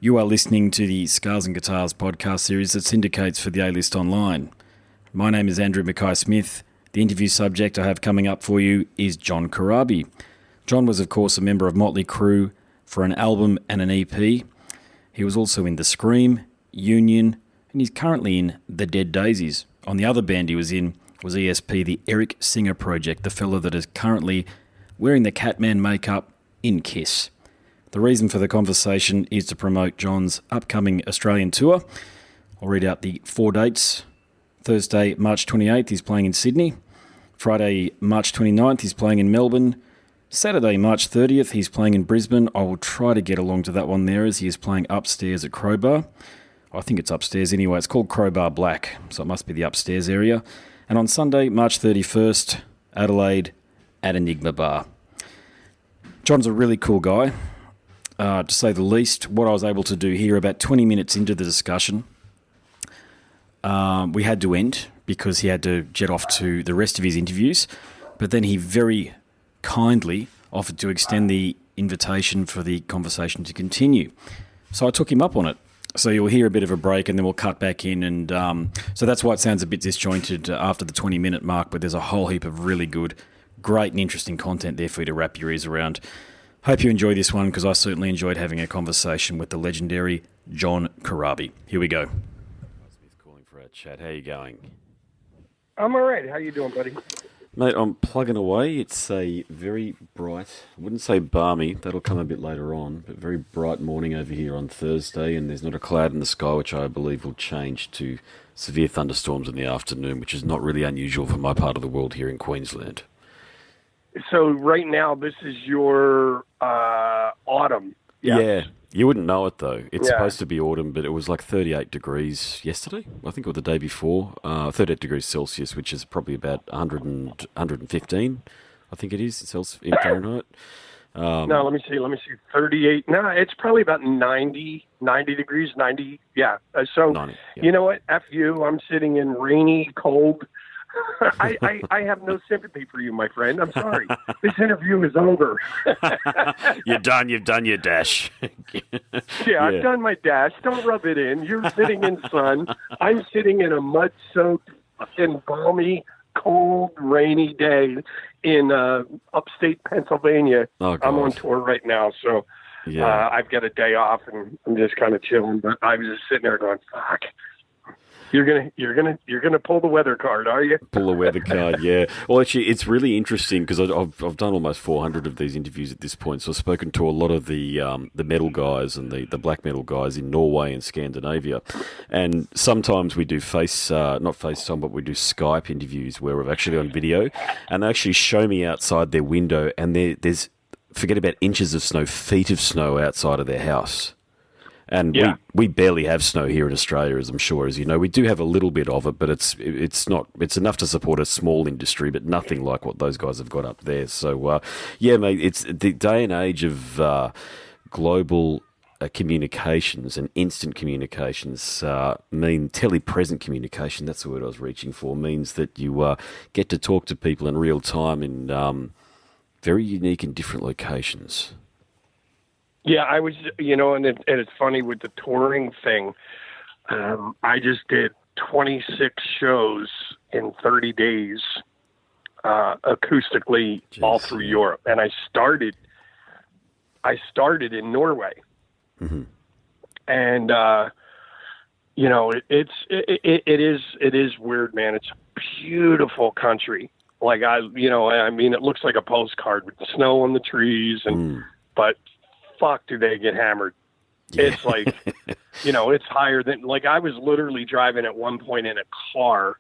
You are listening to the Scars and Guitars podcast series that syndicates for the A-List Online. My name is Andrew Mackay-Smith. The interview subject I have coming up for you is John Corabi. John was, of course, a member of Motley Crue for an album and an EP. He was also in The Scream, Union, and he's currently in The Dead Daisies. On the other band he was in was ESP, the Eric Singer Project, the fella that is currently wearing the Catman makeup in Kiss. The reason for the conversation is to promote John's upcoming Australian tour. I'll read out the 4 dates. Thursday, March 28th, he's playing in Sydney. Friday, March 29th, he's playing in Melbourne. Saturday, March 30th, he's playing in Brisbane. I will try to get along to that one there as he is playing upstairs at Crowbar. I think it's upstairs anyway. It's called Crowbar Black, so it must be the upstairs area. And on Sunday, March 31st, Adelaide at Enigma Bar. John's a really cool guy. To say the least. What I was able to do here about 20 minutes into the discussion, we had to end because he had to jet off to the rest of his interviews, but then he very kindly offered to extend the invitation for the conversation to continue. So I took him up on it. So you'll hear a bit of a break and then we'll cut back in, and so that's why it sounds a bit disjointed after the 20-minute mark, but there's a whole heap of really good, great and interesting content there for you to wrap your ears around. Hope you enjoy this one, because I certainly enjoyed having a conversation with the legendary John Corabi. Here we go. Smith calling for our chat. How are you going? I'm all right. How you doing, buddy? Mate, I'm plugging away. It's a very bright, I wouldn't say balmy, that'll come a bit later on, but very bright morning over here on Thursday, and there's not a cloud in the sky, which I believe will change to severe thunderstorms in the afternoon, which is not really unusual for my part of the world here in Queensland. So right now, this is your autumn. Yeah. You wouldn't know it, though. It's supposed to be autumn, but it was like 38 degrees yesterday, I think, or the day before. 38 degrees Celsius, which is probably about 115, I think it is, in Fahrenheit. No, let me see. 38. No, it's probably about 90 degrees, 90. Yeah. So, 90, yeah. You know what? F you. I'm sitting in rainy, cold. I have no sympathy for you, my friend. I'm sorry. This interview is over. You've done your dash. Yeah, I've done my dash. Don't rub it in. You're sitting in sun. I'm sitting in a mud-soaked, fucking balmy, cold, rainy day in upstate Pennsylvania. Oh, I'm on tour right now, so I've got a day off, and I'm just kind of chilling. But I was just sitting there going, "Fuck." You're gonna pull the weather card, are you? Pull the weather card, yeah. Well, actually, it's really interesting because I've done almost 400 of these interviews at this point, so I've spoken to a lot of the metal guys and the black metal guys in Norway and Scandinavia, and sometimes we do not FaceTime, but we do Skype interviews where we're actually on video, and they actually show me outside their window, and there's forget about inches of snow, feet of snow outside of their house. And we barely have snow here in Australia, as I'm sure, as you know. We do have a little bit of it, but it's enough to support a small industry, but nothing like what those guys have got up there. So, mate, it's the day and age of global communications and instant communications mean telepresent communication, that's the word I was reaching for, means that you get to talk to people in real time in very unique and different locations. Yeah, I was, and it's funny with the touring thing. I just did 26 shows in 30 days, acoustically, all through Europe, and I started in Norway, and it is weird, man. It's a beautiful country. Like it looks like a postcard with the snow on the trees, but. Fuck, do they get hammered? Yeah. It's like, it's higher than, like, I was literally driving at one point in a car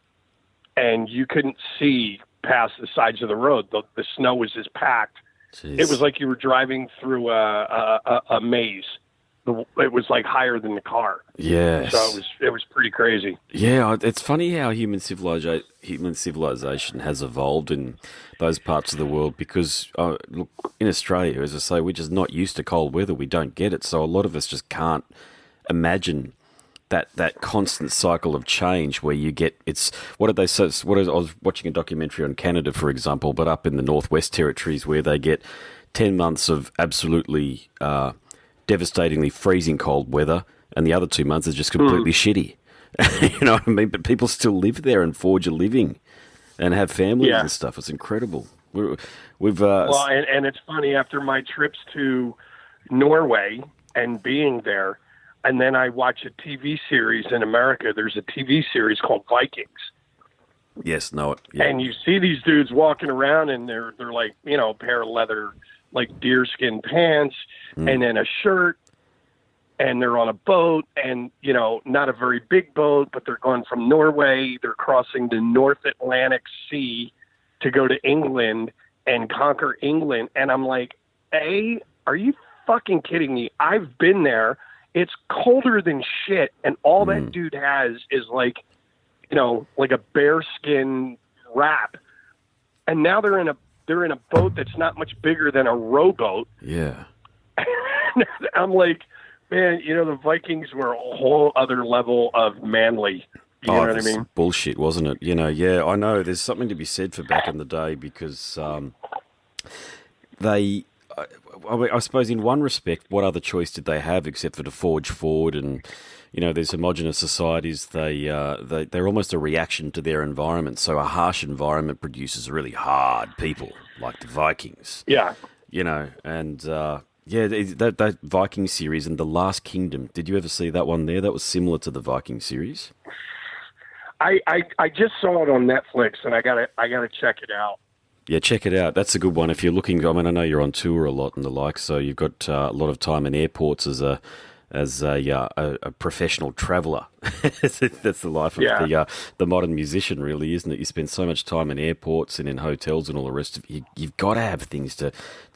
and you couldn't see past the sides of the road. The snow was just packed. Jeez. It was like you were driving through a maze. It was like higher than the car. Yes. So it was pretty crazy. Yeah, it's funny how human civilization has evolved in those parts of the world because, look, in Australia, as I say, we're just not used to cold weather. We don't get it. So a lot of us just can't imagine that constant cycle of change where you get, I was watching a documentary on Canada, for example, but up in the Northwest Territories where they get 10 months of absolutely devastatingly freezing cold weather, and the other 2 months is just completely shitty. You know what I mean? But people still live there and forge a living and have families and stuff. It's incredible. We've well, and it's funny, after my trips to Norway and being there, and then I watch a TV series in America. There's a TV series called Vikings. Yes, know it. Yeah. And you see these dudes walking around, and they're like, you know, a pair of leather, like deerskin pants, and then a shirt, and they're on a boat, and, you know, not a very big boat, but they're going from Norway. They're crossing the North Atlantic Sea to go to England and conquer England. And I'm like, are you fucking kidding me? I've been there. It's colder than shit, and all that dude has is like, you know, like a bearskin wrap. And now they're in a boat that's not much bigger than a rowboat. Yeah. I'm like, man, you know, the Vikings were a whole other level of manly. You know what I mean? Bullshit, wasn't it? You know, yeah, I know. There's something to be said for back in the day because I suppose in one respect, what other choice did they have except for to forge forward? And, you know, these homogenous societies, they're almost a reaction to their environment. So a harsh environment produces really hard people, like the Vikings. Yeah. You know, and... yeah, that Viking series and The Last Kingdom. Did you ever see that one there? That was similar to the Viking series. I just saw it on Netflix, and I gotta check it out. Yeah, check it out. That's a good one. If you're looking, I mean, I know you're on tour a lot and the like, so you've got a lot of time in airports as a professional traveller. That's the life of the modern musician, really, isn't it? You spend so much time in airports and in hotels and all the rest of it. You've got to have things to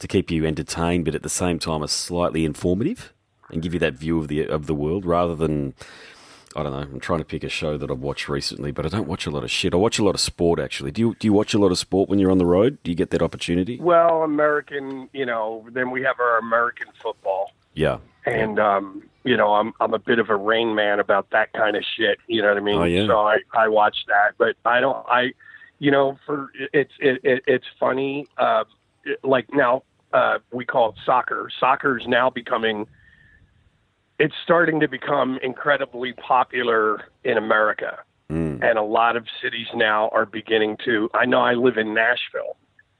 keep you entertained, but at the same time are slightly informative and give you that view of the world, rather than, I don't know, I'm trying to pick a show that I've watched recently, but I don't watch a lot of shit. I watch a lot of sport, actually. Do you watch a lot of sport when you're on the road? Do you get that opportunity? Well, American, you know, then we have our American football. Yeah. And, you know, I'm a bit of a Rain Man about that kind of shit. You know what I mean? Oh, yeah. So I watch that, but you know, it's funny. Like now, we call it soccer. Soccer is now it's starting to become incredibly popular in America. And a lot of cities now are beginning to, I know I live in Nashville,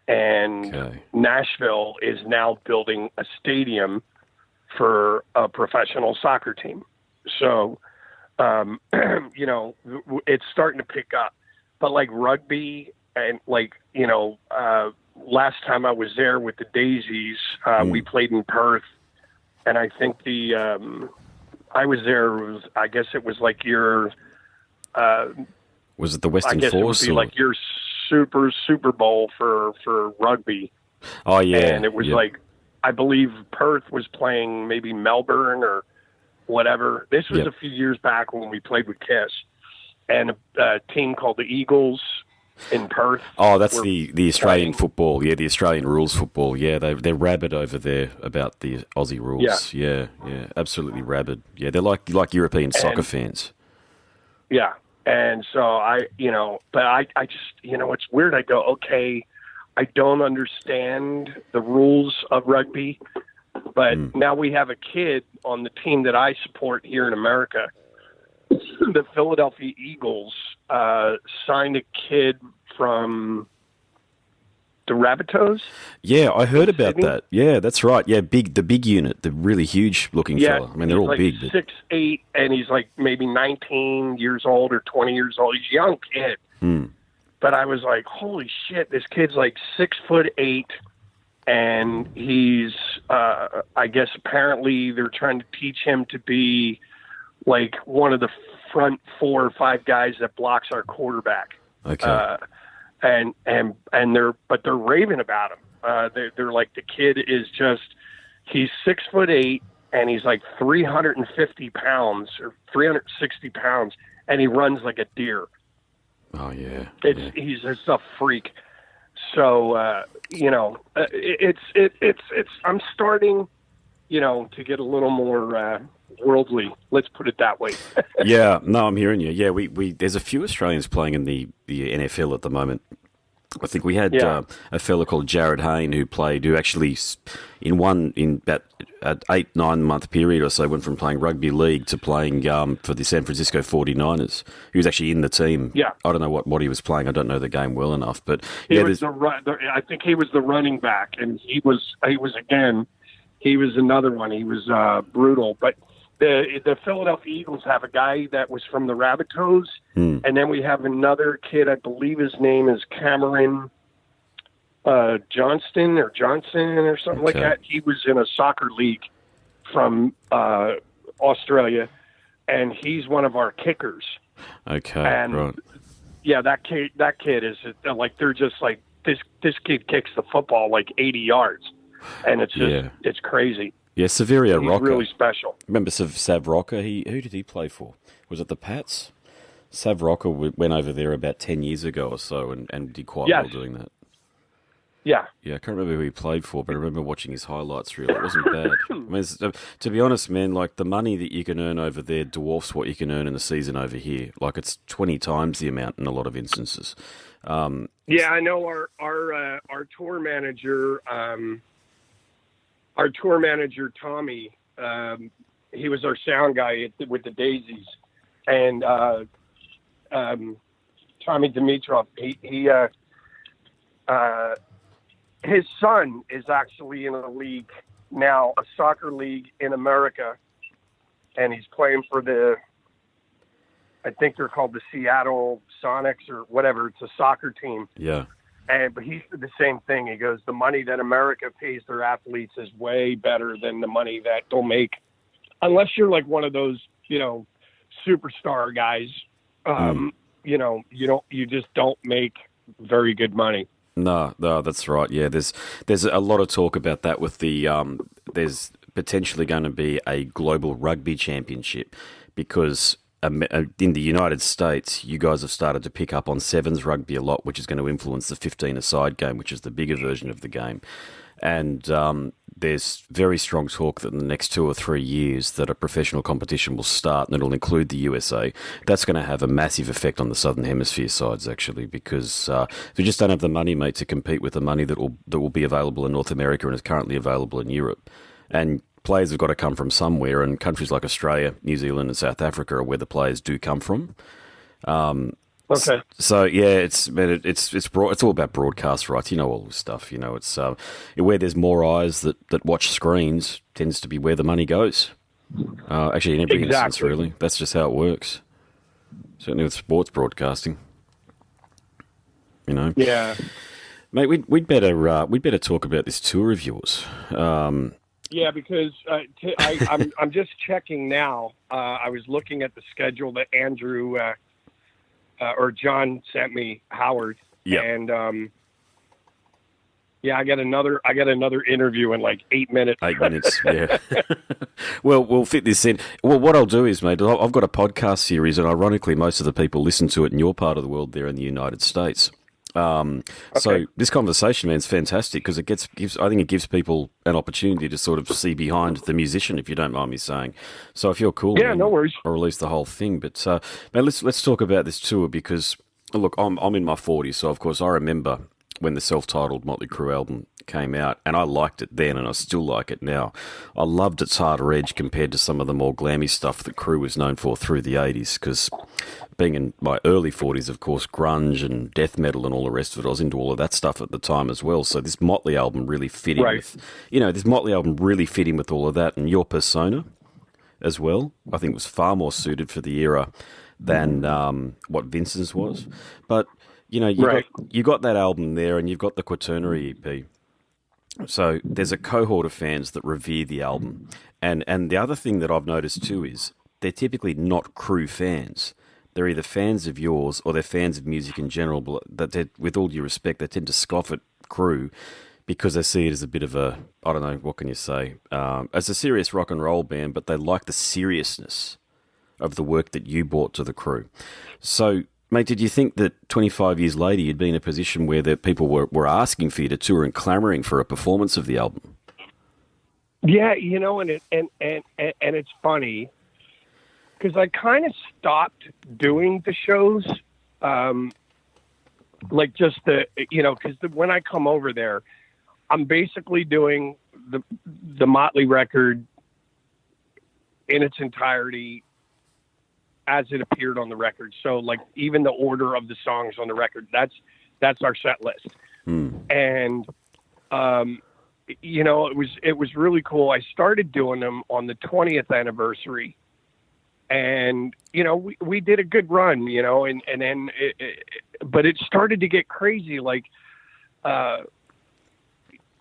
and Nashville is now building a stadium for a professional soccer team. So, you know, it's starting to pick up. But like rugby and like, you know, last time I was there with the Daisies, we played in Perth. And I think I was there, I guess it was like your... was it the Western Force? I guess it would be like your Super Bowl for rugby. Oh, yeah. And it was like, I believe Perth was playing maybe Melbourne or whatever. This was a few years back when we played with Kiss. And a team called the Eagles in Perth. Oh, that's the Australian football. Yeah, the Australian rules football. Yeah, they're rabid over there about the Aussie rules. Yeah, absolutely rabid. Yeah, they're like European soccer fans. Yeah, and so I just, you know, it's weird. I go, okay, I don't understand the rules of rugby, but now we have a kid on the team that I support here in America. The Philadelphia Eagles signed a kid from the Rabbitohs. Yeah, I heard about that. Yeah, that's right. Yeah, the big unit, the really huge looking fella. I mean, they're all like big. 6'8", and he's like maybe 19 years old or 20 years old. He's a young kid. But I was like, holy shit, this kid's like 6'8", and he's, I guess apparently they're trying to teach him to be like one of the front 4 or 5 guys that blocks our quarterback. Okay. And they're raving about him. They're like, the kid is just, he's 6'8", and he's like 350 pounds or 360 pounds, and he runs like a deer. Oh yeah. He's just a freak. So, you know, I'm starting, you know, to get a little more, worldly. Let's put it that way. Yeah, no, I'm hearing you. Yeah, we there's a few Australians playing in the NFL at the moment. I think we had a fella called Jared Hayne who actually in about an 8-9 month period or so went from playing rugby league to playing for the San Francisco 49ers. He was actually in the team. Yeah. I don't know what he was playing. I don't know the game well enough, but I think he was the running back, and he was another one. He was brutal, but the Philadelphia Eagles have a guy that was from the Rabbitohs, and then we have another kid. I believe his name is Cameron Johnson or something like that. He was in a soccer league from Australia, and he's one of our kickers. Okay, and right. Yeah, that kid is like, they're just like, this kid kicks the football like 80 yards, and it's just it's crazy. Yeah, Severio He's Rocca. Really special. Remember Sav Rocca? Who did he play for? Was it the Pats? Sav Rocca went over there about 10 years ago or so and did quite well doing that. Yeah. Yeah, I can't remember who he played for, but I remember watching his highlights, really. It wasn't bad. I mean, to be honest, man, like, the money that you can earn over there dwarfs what you can earn in the season over here. Like, it's 20 times the amount in a lot of instances. Yeah, I know our tour manager... Our tour manager, Tommy, he was our sound guy with the Daisies, and Tommy Dimitrov. His son is actually in a league now, a soccer league in America, and he's playing for I think they're called the Seattle Sonics or whatever. It's a soccer team. Yeah. But he said the same thing. He goes, the money that America pays their athletes is way better than the money that they'll make, unless you're like one of those, superstar guys. You just don't make very good money. No, that's right. Yeah, there's a lot of talk about that with the there's potentially going to be a global rugby championship because in the United States, you guys have started to pick up on sevens rugby a lot, which is going to influence the 15-a-side game, which is the bigger version of the game. And there's very strong talk that in the next 2 or 3 years that a professional competition will start, and it'll include the USA. That's going to have a massive effect on the Southern Hemisphere sides, actually, because we just don't have the money, mate, to compete with the money that will be available in North America and is currently available in Europe. And players have got to come from somewhere, and countries like Australia, New Zealand, and South Africa are where the players do come from. Okay. So yeah, it's all about broadcast rights. You know all this stuff. It's where there's more eyes that watch screens tends to be where the money goes. Actually, in every instance, really, that's just how it works. Certainly with sports broadcasting. Yeah. Mate, we'd better talk about this tour of yours. Yeah, because I'm just checking now. I was looking at the schedule that Andrew or John sent me, Howard. Yeah. And I got another interview in like 8 minutes. 8 minutes, yeah. Well, we'll fit this in. Well, what I'll do is, mate, I've got a podcast series, and ironically, most of the people listen to it in your part of the world there in the United States. So this conversation, man, is fantastic because I think it gives people an opportunity to sort of see behind the musician, if you don't mind me saying. So if you're cool, yeah, no worries. I'll release the whole thing. But man, let's talk about this tour because look, I'm in my 40s, so of course I remember when the self-titled Motley Crue album came out, and I liked it then, and I still like it now. I loved its harder edge compared to some of the more glammy stuff that Crue was known for through the 80s, because being in my early 40s, of course, grunge and death metal and all the rest of it, I was into all of that stuff at the time as well, so this Motley album really fit in with all of that, and your persona as well, I think was far more suited for the era than what Vince's was. But you got that album there, and you've got the Quaternary EP. So there's a cohort of fans that revere the album. And the other thing that I've noticed too is they're typically not Crue fans. They're either fans of yours or they're fans of music in general. But with all due respect, they tend to scoff at Crue because they see it as a bit of a, I don't know, what can you say, as a serious rock and roll band, but they like the seriousness of the work that you brought to the Crue. So, mate, did you think that 25 years later you'd be in a position where the people were asking for you to tour and clamouring for a performance of the album? Yeah, and it's funny because I kind of stopped doing the shows like just because when I come over there, I'm basically doing the Motley record in its entirety as it appeared on the record. So like even the order of the songs on the record, that's our set list. And it was really cool. I started doing them on the 20th anniversary, and we did a good run, and then but it started to get crazy. Like I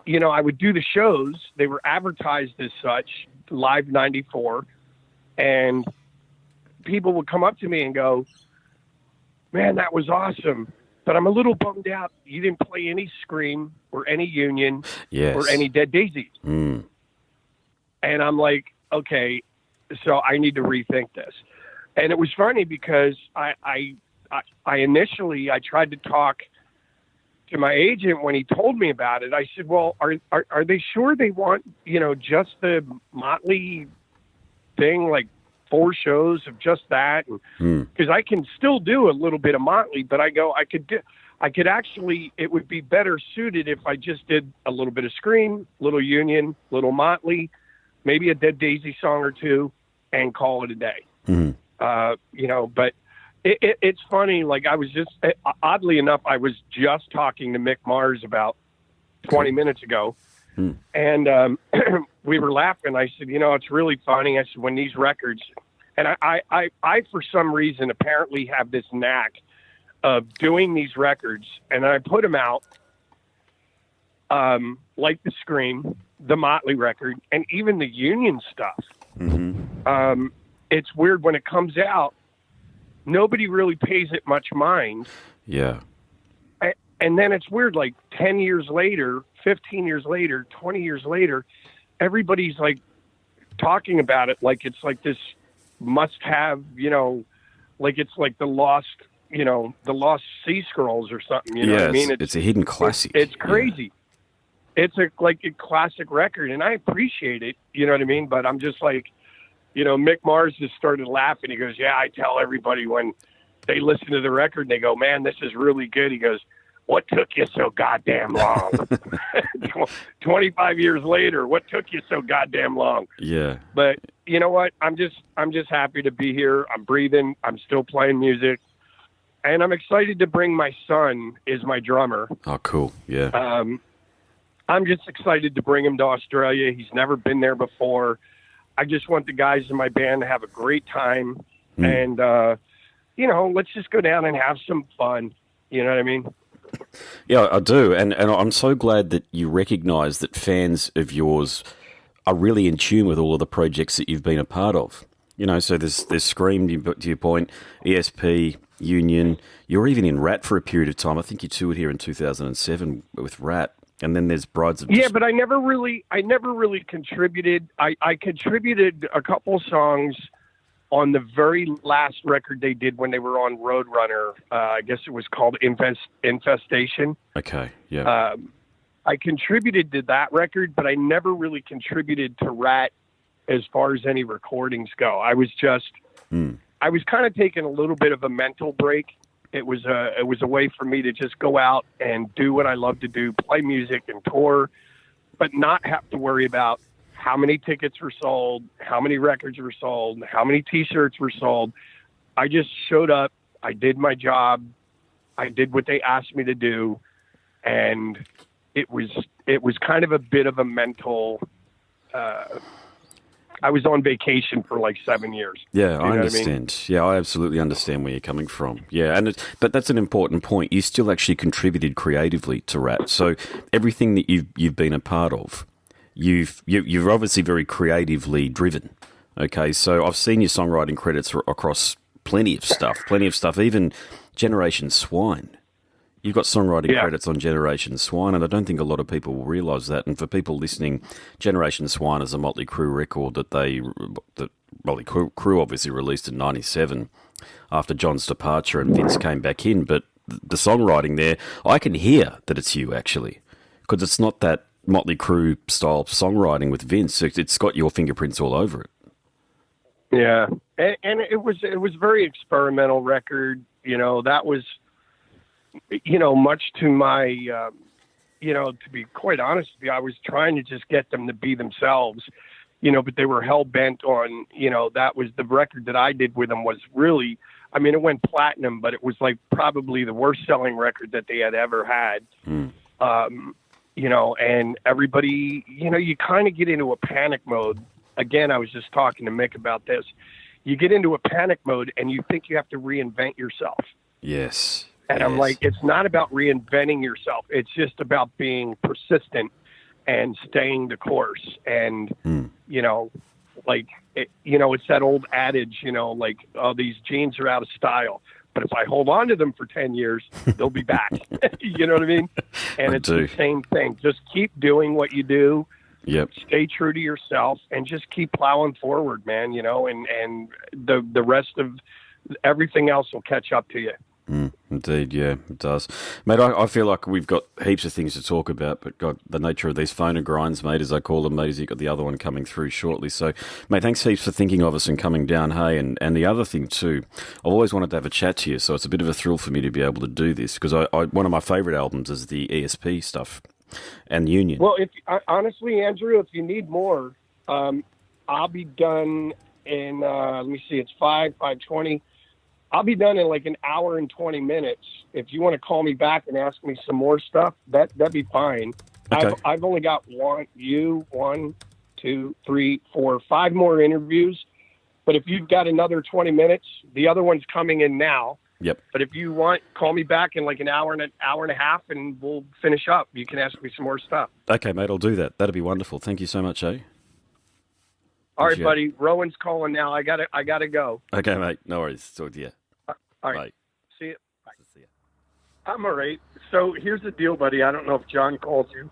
would do the shows. They were advertised as such, Live 94, and people would come up to me and go, "Man, that was awesome. But I'm a little bummed out you didn't play any Scream or any Union or any Dead Daisies." And I'm like, okay, so I need to rethink this. And it was funny because I initially tried to talk to my agent when he told me about it. I said, well, are they sure they want, just the Motley thing, like 4 shows of just that? Because I can still do a little bit of Motley, but I could actually, it would be better suited if I just did a little bit of Scream, little Union, little Motley, maybe a Dead Daisy song or 2, and call it a day. But it's funny. Like I was just, oddly enough, I was just talking to Mick Mars about 20 minutes ago. And we were laughing. I said, it's really funny. I said, when these records, and I for some reason apparently have this knack of doing these records, and I put them out, like the Scream, the Motley record, and even the Union stuff. It's weird when it comes out, nobody really pays it much mind. Yeah. And then it's weird, like 10 years later, 15 years later, 20 years later, everybody's like talking about it like it's like this must have, like it's like the lost Sea Scrolls or something. You know what I mean? It's a hidden classic. It's crazy. Yeah. It's a classic record, and I appreciate it. You know what I mean? But I'm just like, Mick Mars just started laughing. He goes, "Yeah, I tell everybody when they listen to the record and they go, 'Man, this is really good.' He goes, 'What took you so goddamn long?' 25 years later, what took you so goddamn long?" Yeah. But you know what? I'm just happy to be here. I'm breathing. I'm still playing music, and I'm excited to bring my son is my drummer. Oh, cool. Yeah. I'm just excited to bring him to Australia. He's never been there before. I just want the guys in my band to have a great time, and let's just go down and have some fun. You know what I mean? Yeah, I do, and I'm so glad that you recognise that fans of yours are really in tune with all of the projects that you've been a part of. So there's Scream, to your point, ESP, Union. You're even in Rat for a period of time. I think you toured here in 2007 with Rat, and then there's Brides of... Yeah, but I never really contributed. I contributed a couple songs on the very last record they did when they were on Roadrunner. I guess it was called Infestation. Okay, yeah. I contributed to that record, but I never really contributed to Rat as far as any recordings go. I was just, I was kind of taking a little bit of a mental break. It was a way for me to just go out and do what I love to do, play music and tour, but not have to worry about how many tickets were sold, how many records were sold, how many T-shirts were sold. I just showed up. I did my job. I did what they asked me to do. And it was kind of a bit of a mental, I was on vacation for like 7 years. Yeah, I understand. I mean? Yeah, I absolutely understand where you're coming from. Yeah, but that's an important point. You still actually contributed creatively to Rat. So everything that you've been a part of, you're obviously very creatively driven. Okay, so I've seen your songwriting credits across plenty of stuff, even Generation Swine. You've got songwriting credits on Generation Swine, and I don't think a lot of people will realise that. And for people listening, Generation Swine is a Motley Crue record that Motley Crue obviously released in '97 after John's departure and Vince came back in. But the songwriting there, I can hear that it's you actually, because it's not that Motley Crue style songwriting with Vince. It's got your fingerprints all over it. Yeah, and it was a very experimental record. That was much to my, to be quite honest with you, I was trying to just get them to be themselves, but they were hell bent on, that was the record that I did with them was really, I mean, it went platinum, but it was like probably the worst selling record that they had ever had. And everybody, you kind of get into a panic mode. Again, I was just talking to Mick about this. You get into a panic mode and you think you have to reinvent yourself. Yes. And I'm like, it's not about reinventing yourself. It's just about being persistent and staying the course. And, it's that old adage, these jeans are out of style. But if I hold on to them for 10 years, they'll be back. You know what I mean? And it's the same thing. Just keep doing what you do. Yep. Stay true to yourself and just keep plowing forward, man, and the rest of everything else will catch up to you. Indeed, yeah, it does. Mate, I feel like we've got heaps of things to talk about, but God, the nature of these phone and grinds, mate, as I call them, mate, is you've got the other one coming through shortly. So, mate, thanks heaps for thinking of us and coming down, hey, and the other thing too, I've always wanted to have a chat to you, so it's a bit of a thrill for me to be able to do this, because I one of my favourite albums is the ESP stuff and Union. Well, honestly, Andrew, if you need more, I'll be done in, let me see, it's 5:20. I'll be done in like an hour and 20 minutes. If you want to call me back and ask me some more stuff, that'd be fine. Okay. I've only got 5 more interviews. But if you've got another 20 minutes, the other one's coming in now. Yep. But if you want, call me back in like an hour and a half, and we'll finish up. You can ask me some more stuff. Okay, mate, I'll do that. That'd be wonderful. Thank you so much, eh? All right, buddy. Rowan's calling now. I gotta go. Okay, mate. No worries. Talk to you. All right. Bye. See you. Bye. See you. I'm all right. So here's the deal, buddy. I don't know if John called you.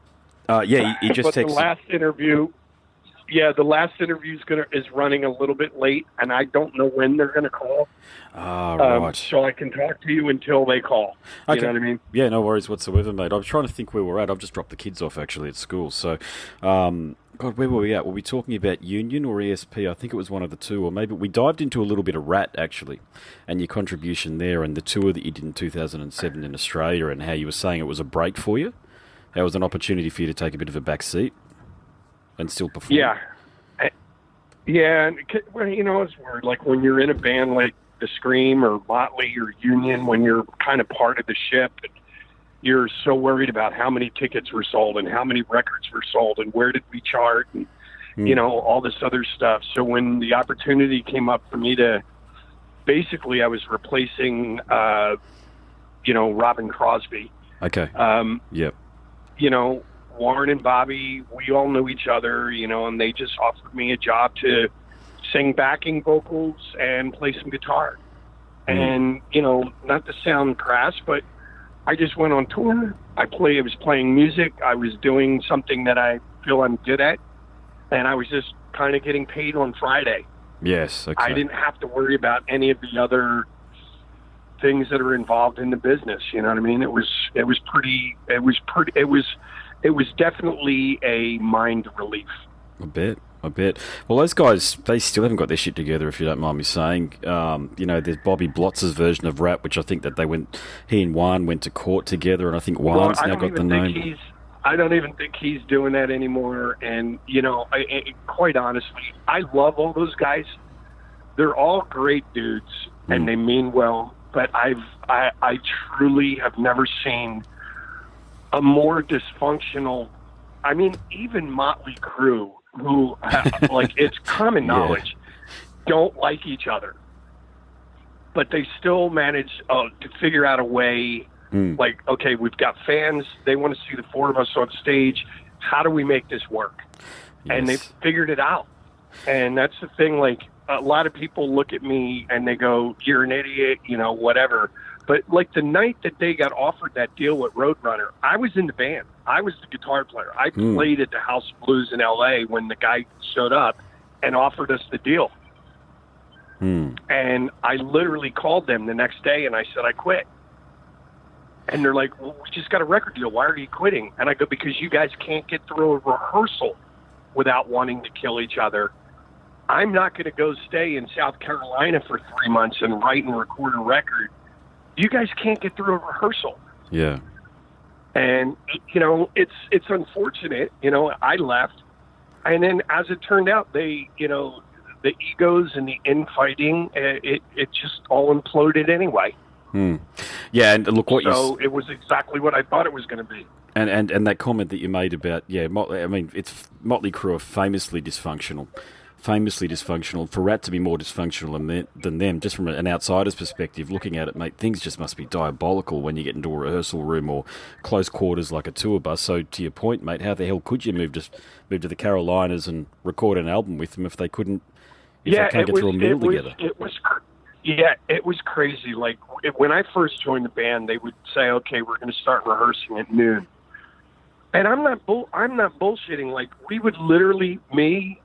Yeah, he just texted. The last interview is running a little bit late, and I don't know when they're going to call. Right. So I can talk to you until they call. Okay. You know what I mean? Yeah, no worries whatsoever, mate. I was trying to think where we're at. I've just dropped the kids off, actually, at school. So, God, where were we at? Were we talking about Union or ESP? I think it was one of the two, or maybe we dived into a little bit of Rat, actually, and your contribution there, and the tour that you did in 2007 in Australia, and how you were saying it was a break for you. How it was an opportunity for you to take a bit of a back seat and still perform. Yeah. Yeah, well, it's weird. Like when you're in a band like the Scream or Motley or Union, when you're kind of part of the ship, you're so worried about how many tickets were sold and how many records were sold and where did we chart and, all this other stuff. So when the opportunity came up for me to, basically I was replacing, Robin Crosby. Okay. Yep. Warren and Bobby, we all knew each other, and they just offered me a job to sing backing vocals and play some guitar. And, not to sound crass, but I just went on tour. I was playing music. I was doing something that I feel I'm good at. And I was just kind of getting paid on Friday. Yes. Okay. I didn't have to worry about any of the other things that are involved in the business. You know what I mean? It was definitely a mind relief. I bet. Well, those guys, they still haven't got their shit together, if you don't mind me saying. There's Bobby Blotz's version of Rap, which I think that he and Juan went to court together, and I think Juan's now got the name. I don't even think he's doing that anymore. And, quite honestly, I love all those guys. They're all great dudes, and they mean well. But I truly have never seen a more dysfunctional. I mean, even Motley Crue, who it's common knowledge, don't like each other, but they still manage to figure out a way. Like, okay, we've got fans; they want to see the four of us on stage. How do we make this work? Yes. And they've figured it out. And that's the thing. Like, a lot of people look at me and they go, "You're an idiot," whatever. But like the night that they got offered that deal with Roadrunner, I was in the band. I was the guitar player. I played at the House of Blues in L.A. when the guy showed up and offered us the deal. And I literally called them the next day and I said, I quit. And they're like, well, we just got a record deal. Why are you quitting? And I go, because you guys can't get through a rehearsal without wanting to kill each other. I'm not going to go stay in South Carolina for 3 months and write and record a record. You guys can't get through a rehearsal. Yeah. And, it's unfortunate. I left. And then as it turned out, they, the egos and the infighting, it just all imploded anyway. Yeah, and look what it was exactly what I thought it was going to be. And that comment that you made about, it's Motley Crue are famously dysfunctional. For Rat to be more dysfunctional than them, just from an outsider's perspective, looking at it, mate, things just must be diabolical when you get into a rehearsal room or close quarters like a tour bus. So to your point, mate, how the hell could you move to the Carolinas and record an album with them if they can't get through a meal together? It was crazy. Like, when I first joined the band, they would say, okay, we're going to start rehearsing at noon. And I'm not bullshitting. Like, we would literally,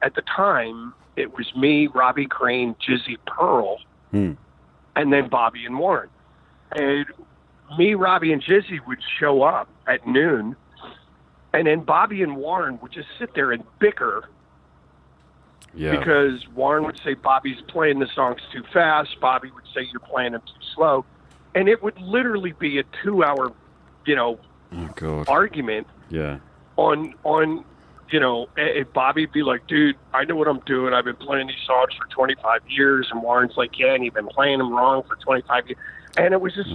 at the time, it was me, Robbie Crane, Jizzy Pearl, and then Bobby and Warren. And me, Robbie, and Jizzy would show up at noon, and then Bobby and Warren would just sit there and bicker. Yeah. Because Warren would say Bobby's playing the songs too fast. Bobby would say you're playing them too slow. And it would literally be a 2-hour, argument. Yeah. On Bobby'd be like, dude, I know what I'm doing. I've been playing these songs for 25 years. And Warren's like, yeah, and you've been playing them wrong for 25 years. And it was just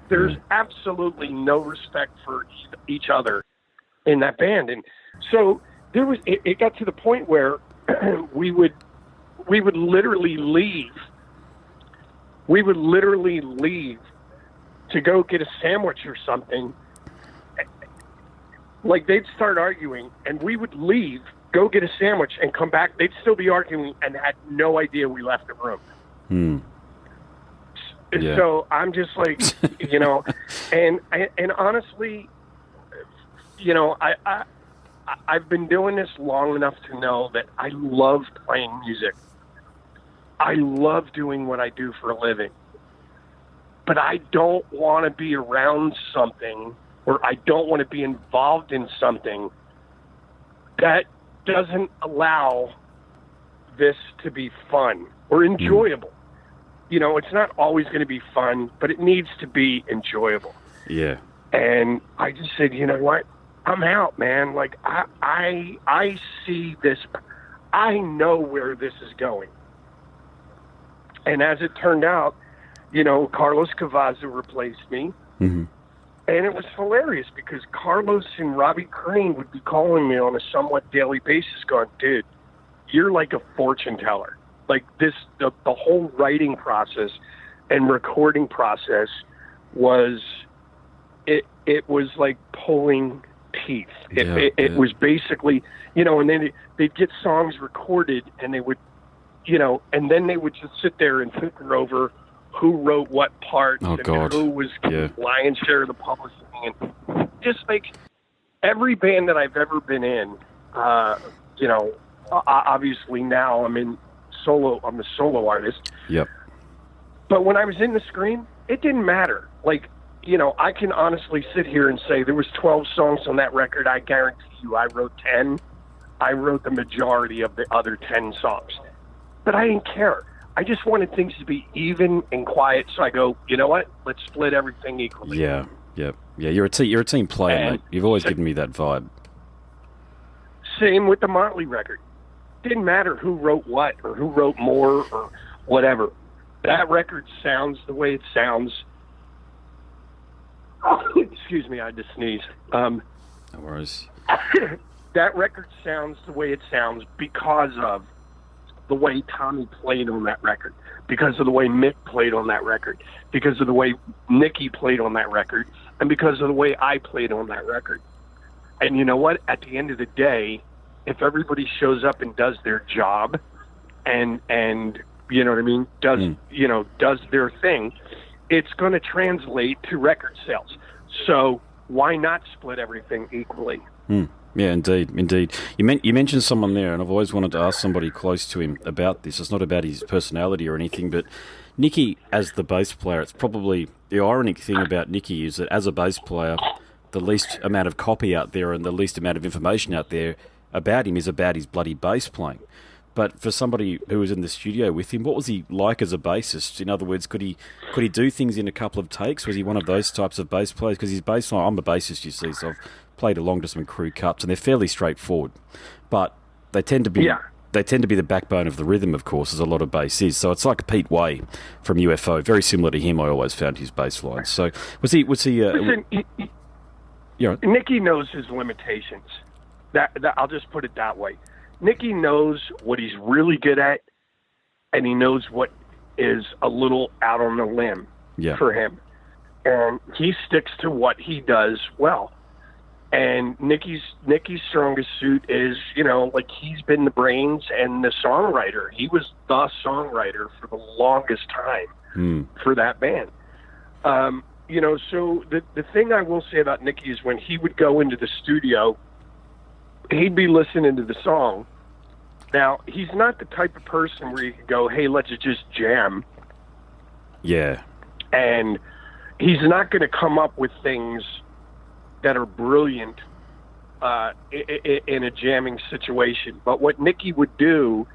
there's absolutely no respect for each other in that band. And so it got to the point where we would literally leave. We would literally leave to go get a sandwich or something. Like, they'd start arguing, and we would leave, go get a sandwich, and come back. They'd still be arguing and had no idea we left the room. Yeah. So I'm just like, and honestly, I've been doing this long enough to know that I love playing music. I love doing what I do for a living. But I don't want to be around something, or I don't want to be involved in something that doesn't allow this to be fun or enjoyable. It's not always going to be fun, but it needs to be enjoyable. Yeah. And I just said, you know what? I'm out, man. Like, I see this. I know where this is going. And as it turned out, Carlos Cavazo replaced me. Mm-hmm. And it was hilarious because Carlos and Robbie Crane would be calling me on a somewhat daily basis going, dude, you're like a fortune teller. Like, the whole writing process and recording process was, it was like pulling teeth. It was basically, and then they'd get songs recorded and they would, and then they would just sit there and figure over who wrote what part and who was lion's share of the publishing. And just like every band that I've ever been in, obviously now I'm a solo artist. Yep. But when I was in the Scream, it didn't matter. Like, I can honestly sit here and say there was 12 songs on that record. I guarantee you I wrote 10. I wrote the majority of the other 10 songs. But I didn't care. I just wanted things to be even and quiet. So I go, you know what? Let's split everything equally. Yeah. You're a team player, mate. You've always given me that vibe. Same with the Motley record. Didn't matter who wrote what or who wrote more or whatever. That record sounds the way it sounds. Excuse me, I had to sneeze. No worries. That record sounds the way it sounds because of the way Tommy played on that record, because of the way Mick played on that record, because of the way Nikki played on that record, and because of the way I played on that record. And you know what? At the end of the day, if everybody shows up and does their job and you know what I mean, does their thing, it's going to translate to record sales. So why not split everything equally? Yeah, indeed. You mentioned someone there, and I've always wanted to ask somebody close to him about this. It's not about his personality or anything, but Nicky as the bass player, it's probably the ironic thing about Nicky is that as a bass player, the least amount of copy out there and the least amount of information out there about him is about his bloody bass playing. But for somebody who was in the studio with him, what was he like as a bassist? In other words, could he do things in a couple of takes? Was he one of those types of bass players? Because his bass line, I'm a bassist, you see, so I've played along to some Crue cups, and they're fairly straightforward, but they tend to be the backbone of the rhythm, of course, as a lot of bass is. So it's like Pete Way from UFO, very similar to him. I always found his bass line. So was he? Listen, Nicky knows his limitations. That I'll just put it that way. Nicky knows what he's really good at, and he knows what is a little out on the limb for him. And he sticks to what he does well. And Nicky's strongest suit is, like he's been the brains and the songwriter. He was the songwriter for the longest time for that band. So the thing I will say about Nicky is when he would go into the studio, he'd be listening to the song. Now, he's not the type of person where you can go, hey, let's just jam. Yeah. And he's not going to come up with things that are brilliant in a jamming situation. But what Nicky would do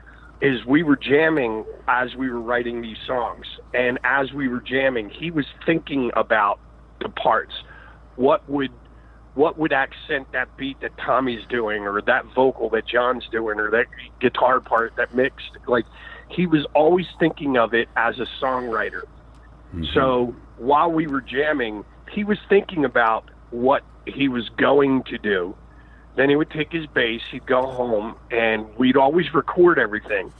is we were jamming as we were writing these songs. And as we were jamming, he was thinking about the parts. What would accent that beat that Tommy's doing, or that vocal that John's doing, or that guitar part that mixed? Like, he was always thinking of it as a songwriter. Mm-hmm. So while we were jamming, he was thinking about what he was going to do. Then he would take his bass, he'd go home, and we'd always record everything.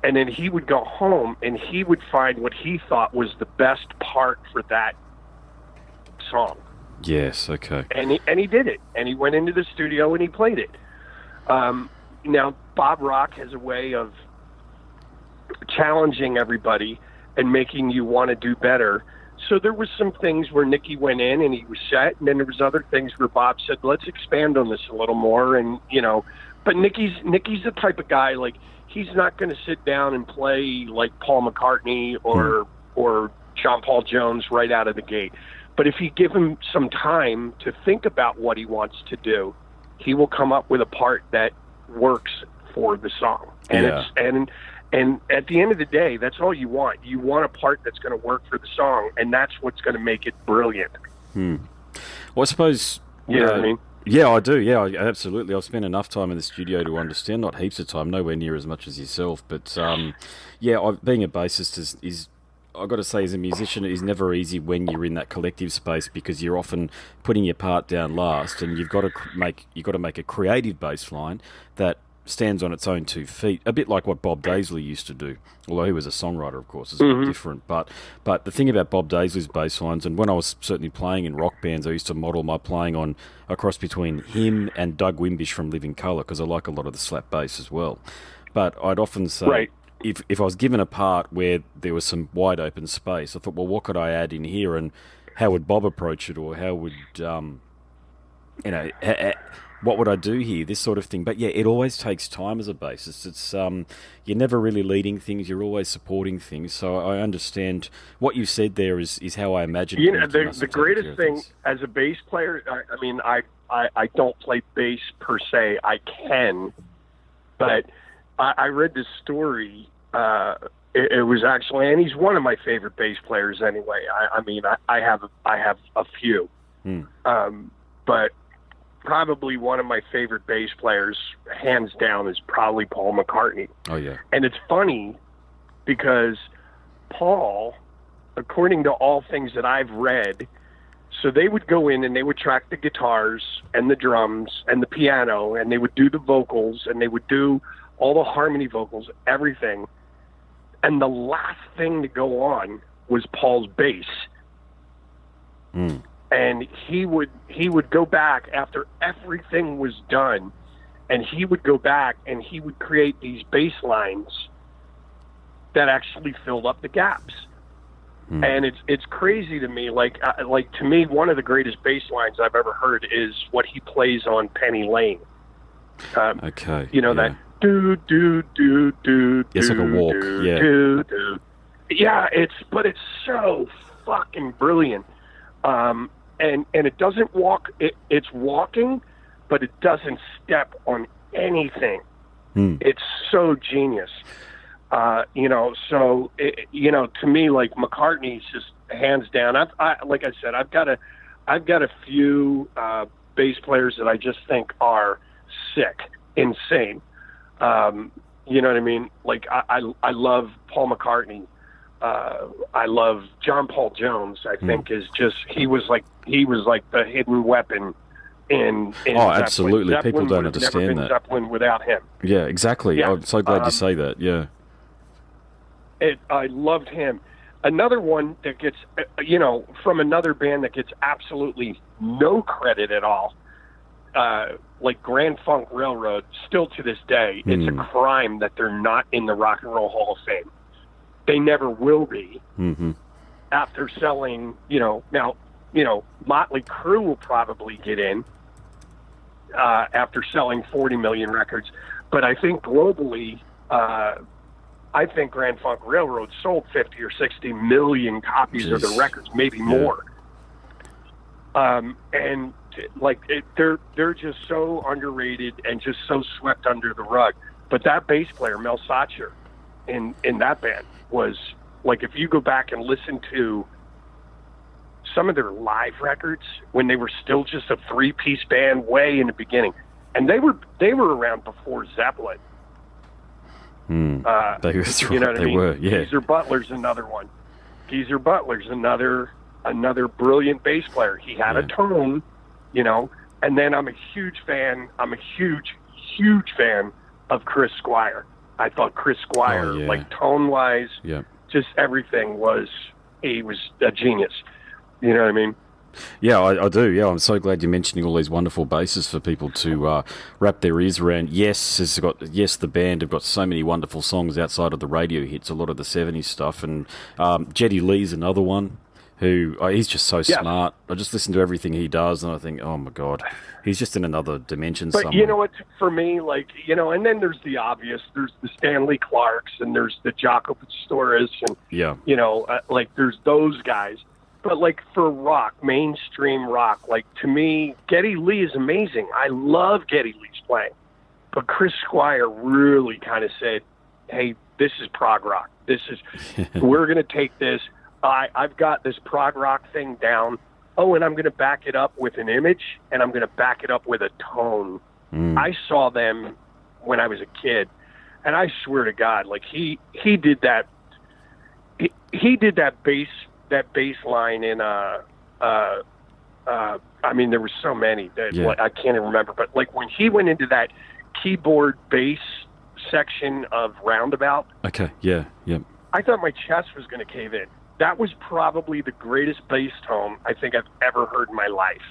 And then he would go home and he would find what he thought was the best part for that song. Yes, okay. And he did it. And he went into the studio and he played it. Now, Bob Rock has a way of challenging everybody and making you want to do better. So there was some things where Nicky went in and he was set, and then there was other things where Bob said, let's expand on this a little more. And, but Nicky's the type of guy, like, he's not going to sit down and play like Paul McCartney or John Paul Jones right out of the gate. But if you give him some time to think about what he wants to do, he will come up with a part that works for the song. And and at the end of the day, that's all you want. You want a part that's going to work for the song, and that's what's going to make it brilliant. Well, I suppose... You know what I mean? Yeah, I do. Yeah, absolutely. I've spent enough time in the studio to understand, not heaps of time, nowhere near as much as yourself. But, being a bassist is I've got to say, as a musician, it is never easy when you're in that collective space, because you're often putting your part down last, and you've got to make a creative bass line that stands on its own 2 feet, a bit like what Bob Daisley used to do, although he was a songwriter, of course. It's a bit different. But the thing about Bob Daisley's bass lines, and when I was certainly playing in rock bands, I used to model my playing on a cross between him and Doug Wimbish from Living Colour, because I like a lot of the slap bass as well. But I'd often say... Right. If I was given a part where there was some wide open space, I thought, well, what could I add in here, and how would Bob approach it, or how would, what would I do here, this sort of thing. But yeah, it always takes time as a bassist. It's you're never really leading things, you're always supporting things. So I understand what you said there is how I imagine. The greatest thing as a bass player, I don't play bass per se. I can, but I read this story. It was actually, and he's one of my favorite bass players anyway. I have a few, but probably one of my favorite bass players, hands down, is probably Paul McCartney. Oh yeah. And it's funny because Paul, according to all things that I've read, so they would go in and they would track the guitars and the drums and the piano, and they would do the vocals, and they would do all the harmony vocals, everything. And the last thing to go on was Paul's bass. And he would go back after everything was done, and he would go back and he would create these bass lines that actually filled up the gaps. And it's crazy to me. Like to me, one of the greatest bass lines I've ever heard is what he plays on Penny Lane. Okay. That do do do do. It's like a walk. Do. Yeah, it's so fucking brilliant. And it doesn't walk. It's walking, but it doesn't step on anything. It's so genius. So to me, like McCartney's just hands down. Like I said, I've got a few bass players that I just think are sick, insane. You know what I mean? Like I love Paul McCartney. I love John Paul Jones. I think is just he was like the hidden weapon in absolutely. Zeppelin. People don't would have never understand been that. Zeppelin without him. Yeah, exactly. Yeah. I'm so glad you say that. Yeah. I loved him. Another one that gets, from another band that gets absolutely no credit at all, like Grand Funk Railroad, still to this day, it's a crime that they're not in the Rock and Roll Hall of Fame. They never will be. Mm-hmm. After selling, now, Motley Crue will probably get in after selling 40 million records. But I think globally, I think Grand Funk Railroad sold 50 or 60 million copies of the records, maybe more. And they're just so underrated and just so swept under the rug. But that bass player, Mel Sacher, in that band was like, if you go back and listen to some of their live records when they were still just a 3-piece band way in the beginning, and they were around before Zeppelin. That's right. You know what I mean? Were, yeah. Geezer Butler's another one. Geezer Butler's another brilliant bass player. He had a tone, and then I'm a huge fan of Chris Squire. I thought Chris Squire, like tone-wise, just everything he was a genius. You know what I mean? Yeah, I do. Yeah, I'm so glad you're mentioning all these wonderful basses for people to wrap their ears around. Yes, the band have got so many wonderful songs outside of the radio hits, a lot of the 70s stuff. And Geddy Lee's another one who, he's just so smart. I just listen to everything he does and I think, oh my God, he's just in another dimension somewhere. But you know what, for me, and then there's the obvious. There's the Stanley Clarks and there's the Jaco Pastorius and, there's those guys. But, for rock, mainstream rock, to me, Geddy Lee is amazing. I love Geddy Lee's playing. But Chris Squire really kind of said, hey, this is prog rock. We're going to take this. I've got this prog rock thing down. Oh, and I'm going to back it up with an image, and I'm going to back it up with a tone. I saw them when I was a kid, and I swear to God, he did that. He did that bass line in there were so many that I can't even remember, but when he went into that keyboard bass section of Roundabout, I thought my chest was going to cave in. That was probably the greatest bass tone I think I've ever heard in my life.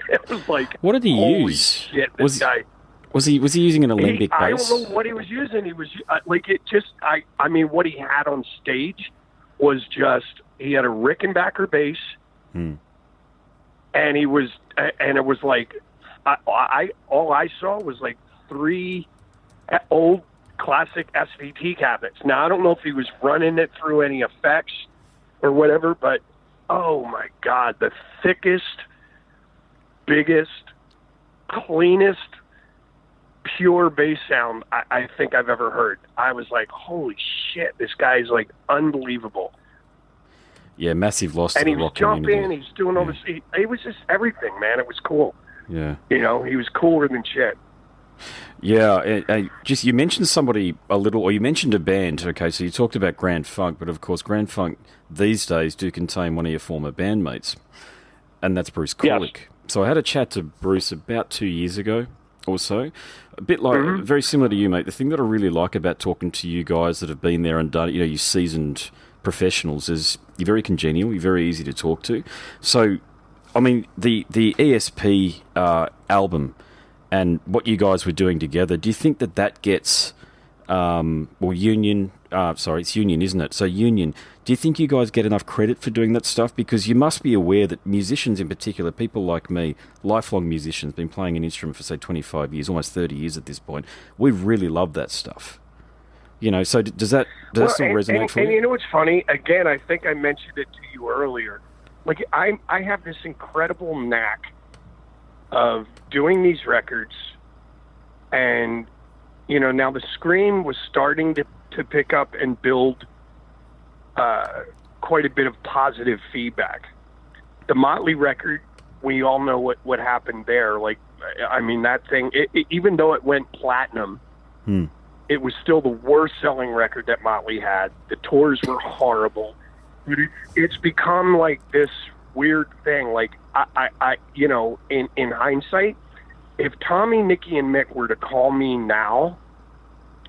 It was like, what did he holy use? Shit, this guy. Was he using an alembic bass? I don't know what he was using. He was what he had on stage was just, he had a Rickenbacker bass, and it was all I saw was 3 old classic SVT cabinets. Now I don't know if he was running it through any effects or whatever, but oh my God, the thickest, biggest, cleanest, pure bass sound I think I've ever heard. I was like, holy shit, this guy's unbelievable. Yeah, massive loss to the rock community. And he was jumping, community. he's doing all this. It was just everything, man. It was cool. Yeah. He was cooler than shit. Yeah, you mentioned somebody a little, or you mentioned a band. Okay, so you talked about Grand Funk, but of course Grand Funk these days do contain one of your former bandmates, and that's Bruce Kulick. Yes. So I had a chat to Bruce about 2 years ago or so, a bit very similar to you, mate. The thing that I really like about talking to you guys that have been there and done it, you seasoned professionals, is you're very congenial, you're very easy to talk to. So, I mean, the ESP album and what you guys were doing together, do you think that gets, Union, it's Union, isn't it? So Union, do you think you guys get enough credit for doing that stuff? Because you must be aware that musicians in particular, people like me, lifelong musicians, been playing an instrument for, say, 25 years, almost 30 years at this point, we really love that stuff. So does that still resonate for you? And you know what's funny? Again, I think I mentioned it to you earlier. I have this incredible knack of doing these records and, now the Scream was starting to pick up and build quite a bit of positive feedback. The Motley record, we all know what happened there. Like, I mean, that thing, even though it went platinum, it was still the worst selling record that Motley had. The tours were horrible. It's become like this weird thing. Like, I in hindsight, if Tommy, Nicky, and Mick were to call me now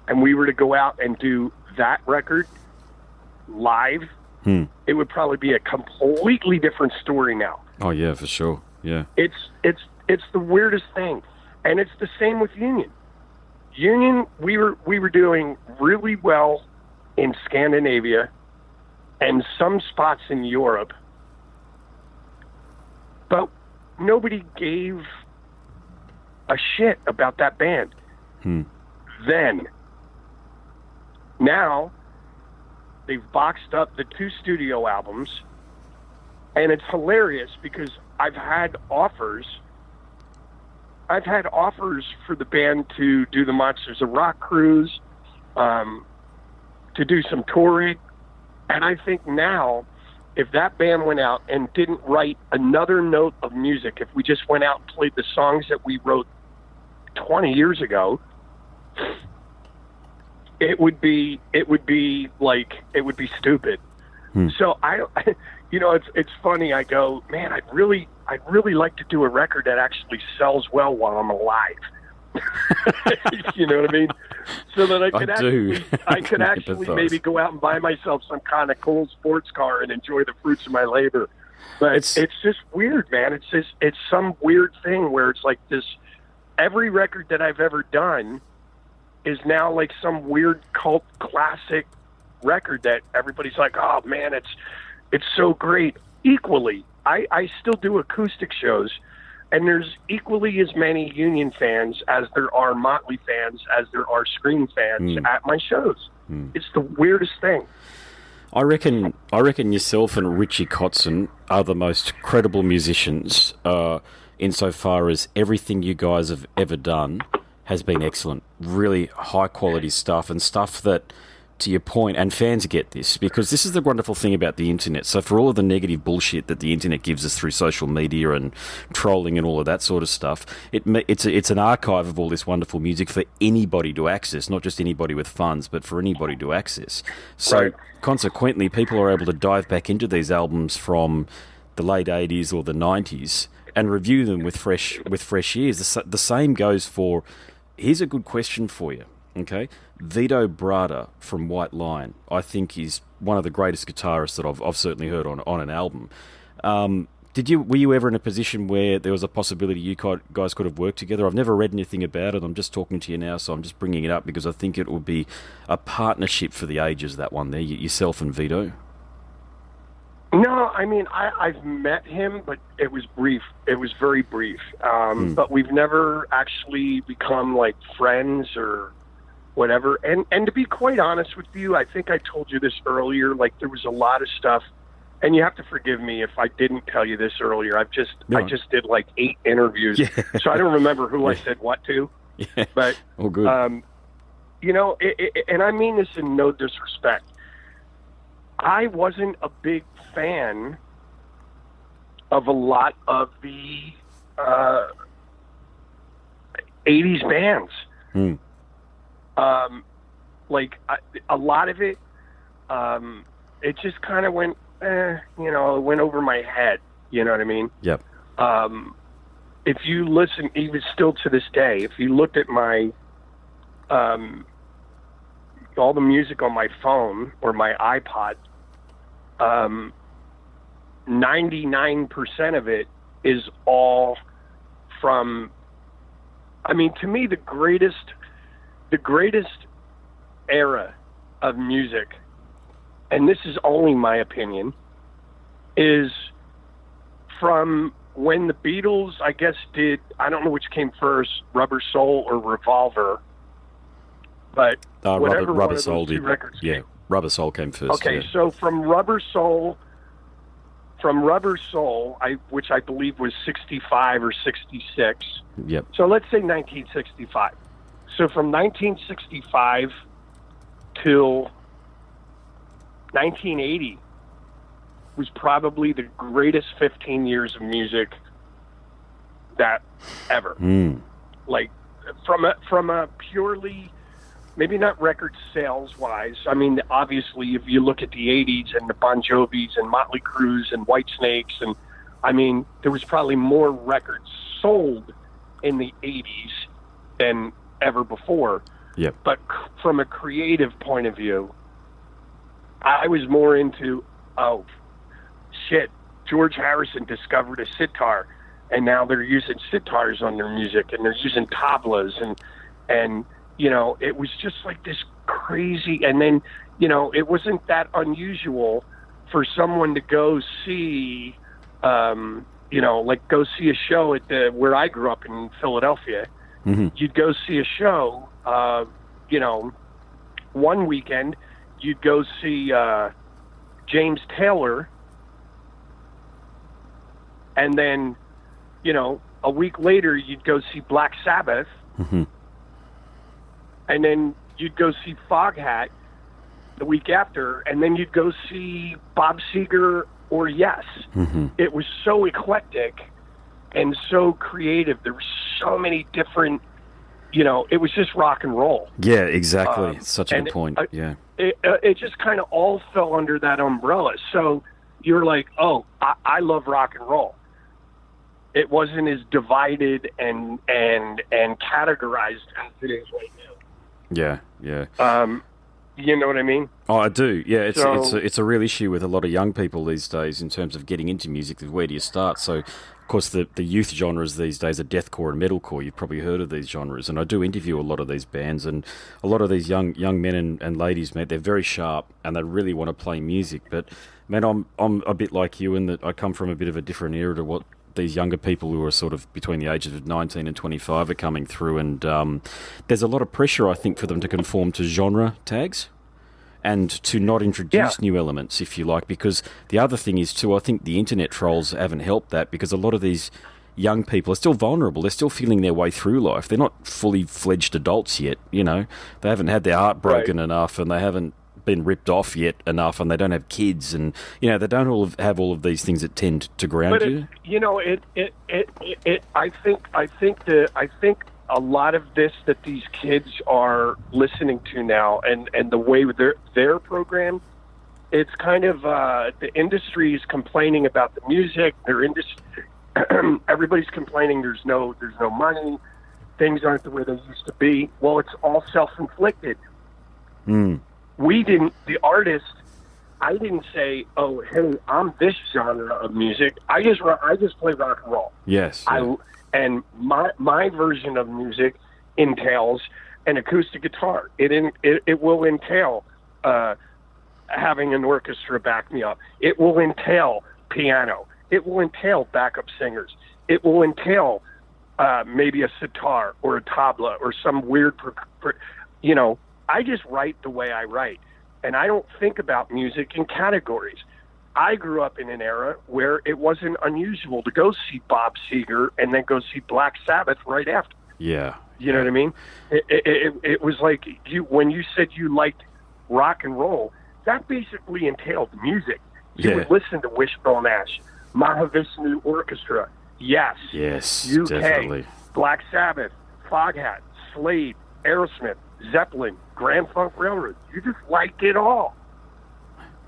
and we were to go out and do that record live, it would probably be a completely different story now. Oh yeah, for sure. Yeah. It's the weirdest thing. And it's the same with Union. Union, we were doing really well in Scandinavia and some spots in Europe, but nobody gave a shit about that band. Then. Now, they've boxed up the 2 studio albums, and it's hilarious because I've had offers for the band to do the Monsters of Rock cruise, to do some touring, and I think now, if that band went out and didn't write another note of music, if we just went out and played the songs that we wrote 20 years ago, it would be stupid. So it's funny. I go, man, I'd really like to do a record that actually sells well while I'm alive. You know what I mean? So that I could actually maybe go out and buy myself some kind of cool sports car and enjoy the fruits of my labor. But it's just weird, man. It's some weird thing where it's like this. Every record that I've ever done is now like some weird cult classic record that everybody's like, oh man, it's so great. Equally, I still do acoustic shows, and there's equally as many Union fans as there are Motley fans, as there are Scream fans at my shows. It's the weirdest thing. I reckon yourself and Richie Kotzen are the most credible musicians insofar as everything you guys have ever done has been excellent. Really high quality stuff, and stuff that, to your point, and fans get this, because this is the wonderful thing about the internet. So for all of the negative bullshit that the internet gives us through social media and trolling and all of that sort of stuff, it's an archive of all this wonderful music for anybody to access, not just anybody with funds, but for anybody to access. So consequently, people are able to dive back into these albums from the late 80s or the 90s and review them with fresh ears. The same goes for, here's a good question for you, okay? Vito Bratta from White Lion, I think he's one of the greatest guitarists that I've certainly heard on an album. Were you ever in a position where there was a possibility you guys could have worked together? I've never read anything about it. I'm just talking to you now, so I'm just bringing it up because I think it would be a partnership for the ages, that one there, yourself and Vito. No, I mean, I've met him, but it was brief. It was very brief. But we've never actually become like friends or whatever. And to be quite honest with you, I think I told you this earlier, like there was a lot of stuff, and you have to forgive me if I didn't tell you this earlier. I just did like 8 interviews, so I don't remember who I said what to. Yeah. But, oh, good. And I mean this in no disrespect. I wasn't a big fan of a lot of the 80s bands. A lot of it, it just kind of went, it went over my head. You know what I mean? Yep. If you listen, even still to this day, if you looked at my, all the music on my phone or my iPod, 99% of it is all from, I mean, to me, the greatest era of music, and this is only my opinion, is from when the Beatles, I guess, did, I don't know which came first, Rubber Soul or Revolver, but whatever Rubber Soul did. Records came. Rubber Soul came first. Okay, so from Rubber Soul, which I believe was 65 or 66. Yep. So let's say 1965. So from 1965 till 1980 was probably the greatest 15 years of music that ever. Like from a purely, maybe not record sales wise. I mean, obviously, if you look at the 80s and the Bon Jovis and Motley Crues and White Snakes, and I mean, there was probably more records sold in the 80s than ever before. Yep. But from a creative point of view, I was more into, oh, shit, George Harrison discovered a sitar, and now they're using sitars on their music, and they're using tablas, and you know, it was just like this crazy, and then, you know, it wasn't that unusual for someone to go see, you know, like go see a show at where I grew up in Philadelphia. You'd go see a show, you know, one weekend you'd go see James Taylor, and then, you know, a week later you'd go see Black Sabbath, and then you'd go see Foghat the week after, and then you'd go see Bob Seger or Yes. It was so eclectic and so creative. There were so many different, you know, it was just rock and roll. Yeah, exactly. Such a good point. Yeah. It just kind of all fell under that umbrella. So you're like, oh, I love rock and roll. It wasn't as divided and categorized as it is right now. Yeah, yeah. You know what I mean? Oh, I do. Yeah, it's a real issue with a lot of young people these days in terms of getting into music. Where do you start? So, of course, the youth genres these days are deathcore and metalcore. You've probably heard of these genres, and I do interview a lot of these bands, and a lot of these young men and ladies, man, they're very sharp and they really want to play music. But man, I'm a bit like you in that I come from a bit of a different era to what these younger people who are sort of between the ages of 19 and 25 are coming through, and there's a lot of pressure, I think, for them to conform to genre tags and to not introduce new elements, if you like, because the other thing is, too, I think the internet trolls haven't helped that, because a lot of these young people are still vulnerable. They're still feeling their way through life. They're not fully fledged adults yet, you know. They haven't had their heart broken enough, and they haven't been ripped off yet enough, and they don't have kids, and you know, they don't have all of these things that tend to ground you. You know, I think a lot of this that these kids are listening to now, and the way they're programmed, it's kind of the industry is complaining about the music. Everybody's complaining. There's no money. Things aren't the way they used to be. Well, it's all self-inflicted. The artist, I didn't say, oh, hey, I'm this genre of music. I just play rock and roll. Yes. And my version of music entails an acoustic guitar. It will entail having an orchestra back me up. It will entail piano. It will entail backup singers. It will entail maybe a sitar or a tabla or some weird, you know. I just write the way I write, and I don't think about music in categories. I grew up in an era where it wasn't unusual to go see Bob Seger and then go see Black Sabbath right after. Yeah. You know what I mean? It was like when you said you liked rock and roll, that basically entailed music. You would listen to Wishbone Ash, Mahavishnu Orchestra, Yes, UK, definitely. Black Sabbath, Foghat, Slade, Aerosmith, Zeppelin, Grand Funk Railroad. You just liked it all.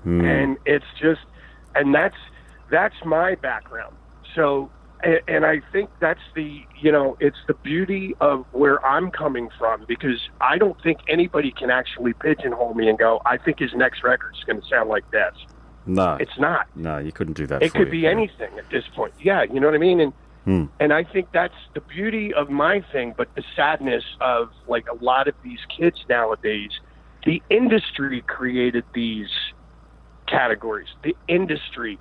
And it's just, and that's my background. So, and I think that's it's the beauty of where I'm coming from, because I don't think anybody can actually pigeonhole me and go, I think his next record's going to sound like this. No. It's not. No, you couldn't do that. It could be anything at this point. Yeah, you know what I mean? And I think that's the beauty of my thing, but the sadness of like a lot of these kids nowadays, the industry created these categories. The industry,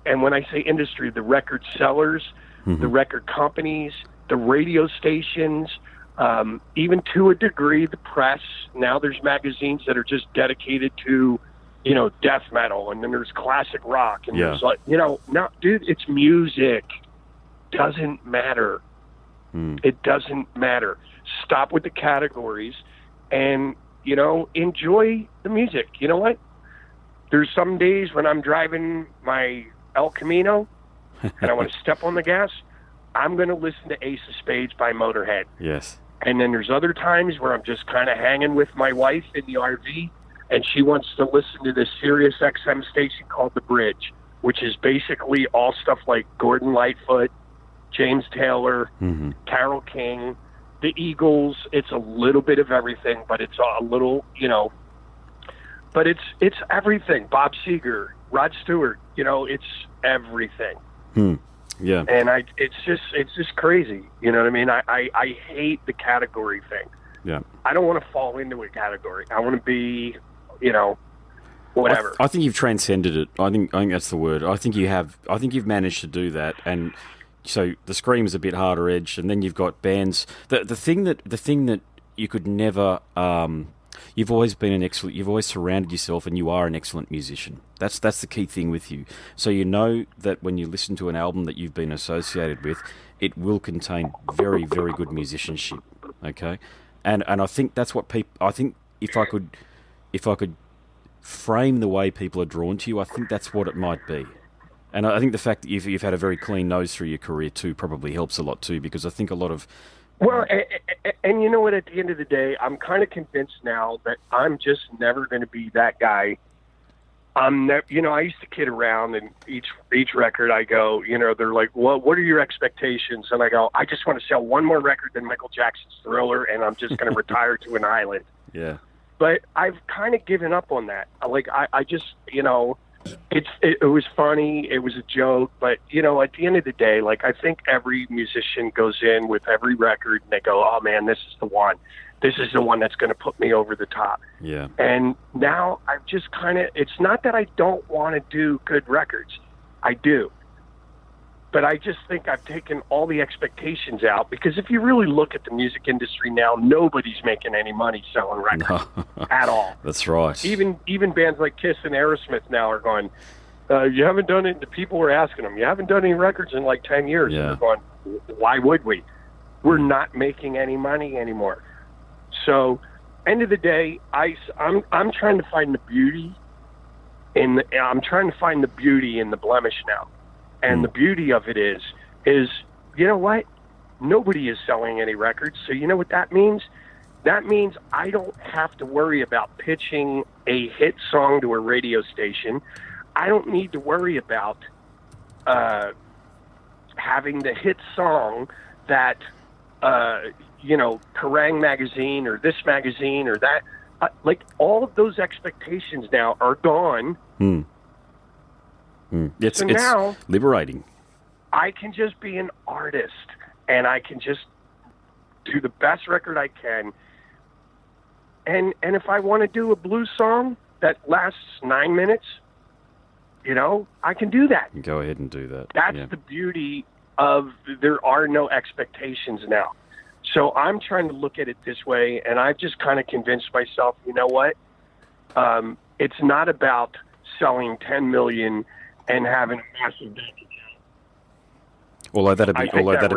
and when I say industry, the record sellers, the record companies, the radio stations, even to a degree, the press. Now there's magazines that are just dedicated to, you know, death metal, and then there's classic rock, and there's like, you know, no, dude, it's music. Doesn't matter. It doesn't matter. Stop with the categories and, you know, enjoy the music. You know what? There's some days when I'm driving my El Camino and I want to step on the gas, I'm going to listen to Ace of Spades by Motorhead. Yes. And then there's other times where I'm just kind of hanging with my wife in the RV, and she wants to listen to this Sirius XM station called The Bridge, which is basically all stuff like Gordon Lightfoot, James Taylor, Carole King, the Eagles. It's a little bit of everything, but it's a little, you know, but it's everything. Bob Seger, Rod Stewart, you know, it's everything. Yeah. And it's just crazy. You know what I mean? I hate the category thing. Yeah. I don't want to fall into a category. I want to be, you know, whatever. I think you've transcended it. I think that's the word. I think you've managed to do that. And so the Scream's a bit harder edged, and then you've got bands. The thing that you could never. You've always surrounded yourself, and you are an excellent musician. That's the key thing with you. So you know that when you listen to an album that you've been associated with, it will contain very, very good musicianship. Okay, and I think that's what people. I think if I could frame the way people are drawn to you, I think that's what it might be. And I think the fact that you've had a very clean nose through your career too probably helps a lot too, because I think a lot of. Well, and you know what? At the end of the day, I'm kind of convinced now that I'm just never going to be that guy. You know, I used to kid around, and each record I go, you know, they're like, "Well, what are your expectations?" And I go, "I just want to sell one more record than Michael Jackson's Thriller, and I'm just going to retire to an island." Yeah. But I've kind of given up on that. Like, I just, you know. It was funny. It was a joke, but you know, at the end of the day, like I think every musician goes in with every record and they go, "Oh man, this is the one. This is the one that's going to put me over the top." Yeah. And now I've just kind of. It's not that I don't want to do good records. I do. But I just think I've taken all the expectations out, because if you really look at the music industry now, nobody's making any money selling records at all. That's right. Even bands like Kiss and Aerosmith now are going, you haven't done it. The people were asking them, you haven't done any records in like 10 years. Yeah. And they're going, why would we? We're not making any money anymore. So, end of the day, I'm trying to find the beauty in the blemish now. And the beauty of it is, you know what? Nobody is selling any records. So you know what that means? That means I don't have to worry about pitching a hit song to a radio station. I don't need to worry about having the hit song that, you know, Kerrang! Magazine or this magazine or that. Like, all of those expectations now are gone. It's now liberating. I can just be an artist, and I can just do the best record I can. And if I want to do a blues song that lasts 9 minutes, you know, I can do that. Go ahead and do that. That's the beauty of there are no expectations now. So I'm trying to look at it this way, and I've just kind of convinced myself, you know what? It's not about selling 10 million and having a massive bank account. Although that'd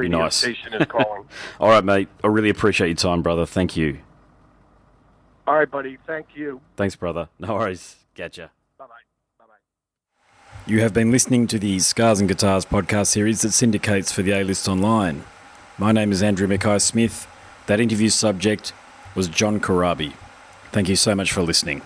be nice. Station is calling. All right, mate. I really appreciate your time, brother. Thank you. All right, buddy. Thank you. Thanks, brother. No worries. Catcha. Bye-bye. Bye-bye. You have been listening to the Scars and Guitars podcast series that syndicates for the A-List Online. My name is Andrew Mackay-Smith. That interview subject was John Corabi. Thank you so much for listening.